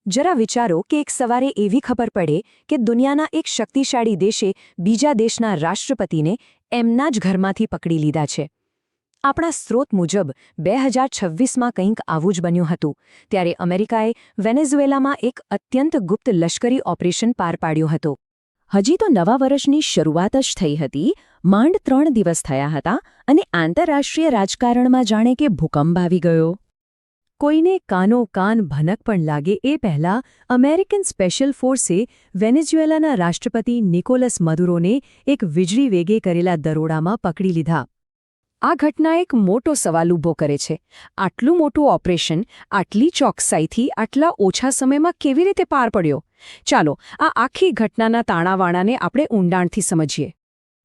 જરા વિચારો કે એક સવારે એવી ખબર પડે કે દુનિયાના એક શક્તિશાળી દેશે બીજા દેશના રાષ્ટ્રપતિને એમના જ ઘરમાંથી પકડી લીધા છે. આપણા સ્ત્રોત મુજબ 2026માં કંઈક આવું જ બન્યું હતું. ત્યારે અમેરિકાએ વેનેઝુએલામાં એક અત્યંત ગુપ્ત લશ્કરી ઓપરેશન પાર પાડ્યું હતું. હજી તો નવા વર્ષની શરૂઆત જ થઈ હતી, માંડ 3 દિવસ થયા હતા અને આંતરરાષ્ટ્રીય રાજકારણમાં જાણે કે ભૂકંપ આવી ગયો. કોઈને કાનો કાન ભનક પણ લાગે એ પહેલાં અમેરિકન સ્પેશિયલ ફોર્સે વેનેઝુએલાના રાષ્ટ્રપતિ નિકોલસ મદુરોને એક વીજળી વેગે કરેલા દરોડામાં પકડી લીધા. આ ઘટના એક મોટો સવાલ ઊભો કરે છે. આટલું મોટું ઓપરેશન આટલી ચોકસાઈથી આટલા ઓછા સમયમાં કેવી રીતે પાર પડ્યો? ચાલો આ આખી ઘટનાના તાણાવાણાને આપણે ઊંડાણથી સમજીએ.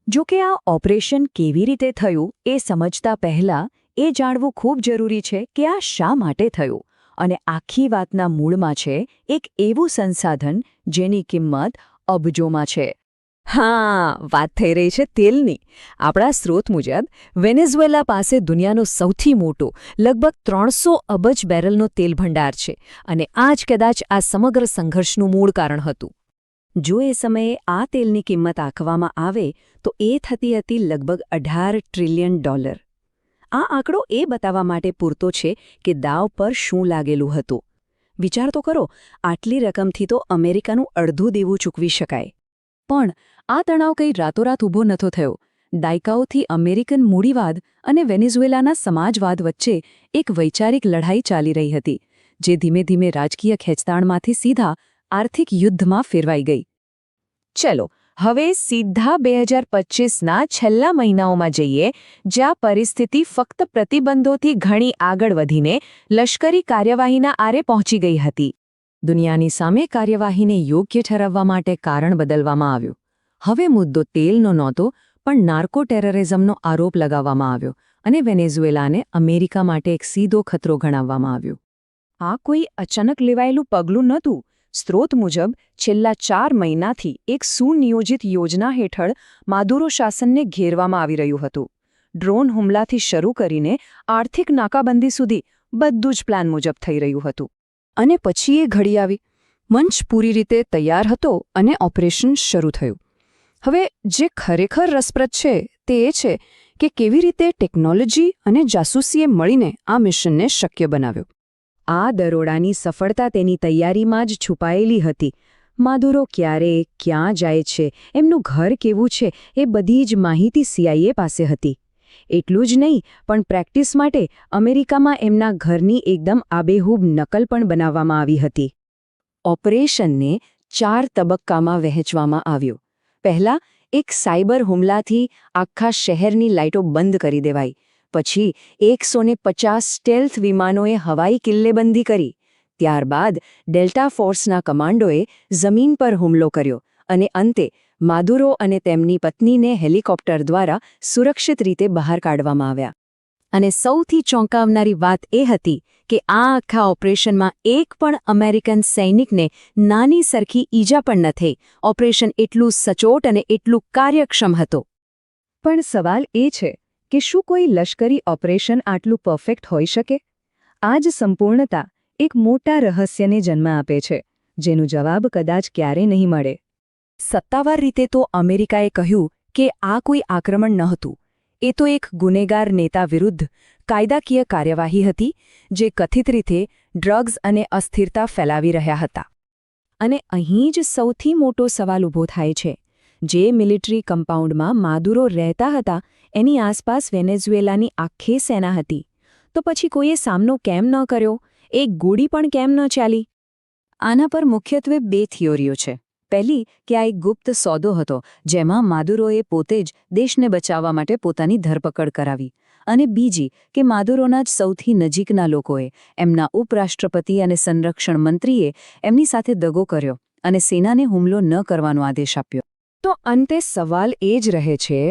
જો કે આ ઓપરેશન કેવી રીતે થયું એ સમજતા પહેલાં એ જાણવું ખૂબ જરૂરી છે કે આ શા માટે થયું, અને આખી વાતના મૂળમાં છે એક એવું સંસાધન જેની કિંમત અબજોમાં છે. વાત થઈ રહી છે તેલની. આપણા સ્ત્રોત મુજબ વેનેઝુએલા પાસે દુનિયાનો સૌથી મોટો લગભગ 300 અબજ બેરલનો તેલ ભંડાર છે, અને આ જ કદાચ આ સમગ્ર સંઘર્ષનું મૂળ કારણ હતું. જો એ સમયે આ તેલની કિંમત આંકવામાં આવે તો એ થતી હતી લગભગ $18 ટ્રિલિયન. આ આંકડો એ બતાવવા માટે પૂરતો છે કે દાવ પર શું લાગેલું હતું. વિચાર તો કરો, આટલી રકમથી તો અમેરિકાનું અડધું દેવું ચૂકવી શકાય. પણ આ તણાવ કંઈ રાતોરાત ઊભો નહોતો થયો. દાયકાઓથી અમેરિકન મૂડીવાદ અને વેનેઝુએલાના સમાજવાદ વચ્ચે એક વૈચારિક લડાઈ ચાલી રહી હતી, જે ધીમે ધીમે રાજકીય ખેંચતાણમાંથી સીધા આર્થિક યુદ્ધમાં ફેરવાઈ ગઈ. ચલો હવે સીધા 2025ના છેલ્લા મહિનાઓમાં જઈએ, જ્યાં પરિસ્થિતિ ફક્ત પ્રતિબંધોથી ઘણી આગળ વધીને લશ્કરી કાર્યવાહીના આરે પહોંચી ગઈ હતી. દુનિયાની સામે કાર્યવાહીને યોગ્ય ઠરાવવા માટે કારણ બદલવામાં આવ્યું. હવે મુદ્દો તેલનો નહોતો, પણ નાર્કો ટેરરિઝમનો આરોપ લગાવવામાં આવ્યો અને વેનેઝુએલાને અમેરિકા માટે એક સીધો ખતરો ગણાવવામાં આવ્યો. આ કોઈ અચાનક લેવાયેલું પગલું નહોતું. સ્ત્રોત મુજબ છેલ્લા 4 મહિનાથી એક સુનિયોજિત યોજના હેઠળ માદુરો શાસનને ઘેરવામાં આવી રહ્યું હતું. ડ્રોન હુમલાથી શરૂ કરીને આર્થિક નાકાબંધી સુધી બધું જ પ્લાન મુજબ થઈ રહ્યું હતું. અને પછી એ ઘડી આવી. મંચ પૂરી રીતે તૈયાર હતો અને ઓપરેશન શરૂ થયું. હવે જે ખરેખર રસપ્રદ છે તે એ છે કે કેવી રીતે ટેકનોલોજી અને જાસૂસીએ મળીને આ મિશનને શક્ય બનાવ્યું. આ દરોડાની સફળતા તેની તૈયારીમાં જ છુપાયેલી હતી. માદુરો ક્યારે, ક્યાં જાય છે, એમનું ઘર કેવું છે, એ બધી જ માહિતી CIA પાસે હતી. એટલું જ નહીં, પણ પ્રેક્ટિસ માટે અમેરિકામાં એમના ઘરની એકદમ આબેહૂબ નકલ પણ બનાવવામાં આવી હતી. ઓપરેશનને 4 તબક્કામાં વહેંચવામાં આવ્યું. પહેલા એક સાયબર હુમલાથી આખા શહેરની લાઇટો બંધ કરી દેવાઈ. પછી 150 સ્ટેલ્થ વિમાનોએ હવાઈ કિલ્લેબંધી કરી. ત્યારબાદ ડેલ્ટા ફોર્સના કમાન્ડોએ જમીન પર હુમલો કર્યો અને અંતે માદુરો અને તેમની પત્નીને હેલિકોપ્ટર દ્વારા સુરક્ષિત રીતે બહાર કાઢવામાં આવ્યા. અને સૌથી ચોંકાવનારી વાત એ હતી કે આ આખા ઓપરેશનમાં એક પણ અમેરિકન સૈનિકને નાની સરખી ઈજા પણ ન થઈ. ઓપરેશન એટલું સચોટ અને એટલું કાર્યક્ષમ હતું. પણ સવાલ એ છે કે શું કોઈ લશ્કરી ઓપરેશન આટલું પરફેક્ટ હોઈ શકે? આ જ સંપૂર્ણતા એક મોટા રહસ્યને જન્મ આપે છે, જેનો જવાબ કદાચ ક્યારે નહીં મળે. સત્તાવાર રીતે તો અમેરિકાએ કહ્યું કે આ કોઈ આક્રમણ નહોતું. એ તો એક ગુનેગાર નેતા વિરુદ્ધ કાયદાકીય કાર્યવાહી હતી, જે કથિત રીતે ડ્રગ્સ અને અસ્થિરતા ફેલાવી રહ્યા હતા. અને અહીં જ સૌથી મોટો સવાલ ઊભો થાય છે. જે મિલિટરી કમ્પાઉન્ડમાં માદુરો રહેતા હતા એની આસપાસ વેનેઝુએલાની આખી સેના હતી. તો પછી કોઈએ સામનો કેમ ન કર્યો? એક ગોળી પણ કેમ ન ચાલી? આના પર મુખ્યત્વે 2 થિયોરીઓ છે. પહેલી કે આ એક ગુપ્ત સોદો હતો, જેમાં માદુરોએ પોતે જ દેશને બચાવવા માટે પોતાની ધરપકડ કરાવી. અને બીજી કે માદુરોના જ સૌથી નજીકના લોકોએ, એમના ઉપરાષ્ટ્રપતિ અને સંરક્ષણ મંત્રીએ એમની સાથે દગો કર્યો અને સેનાને હુમલો ન કરવાનો આદેશ આપ્યો. તો અંતે સવાલ એ જ રહે છે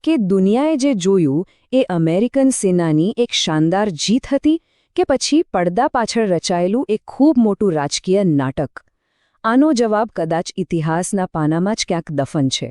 કે દુનિયાએ જે જોયું એ અમેરિકન સેનાની એક શાનદાર જીત હતી કે પછી પડદા પાછળ રચાયેલું એક ખૂબ મોટું રાજકીય નાટક? આનો જવાબ કદાચ ઇતિહાસના પાનામાં જ ક્યાંક દફન છે.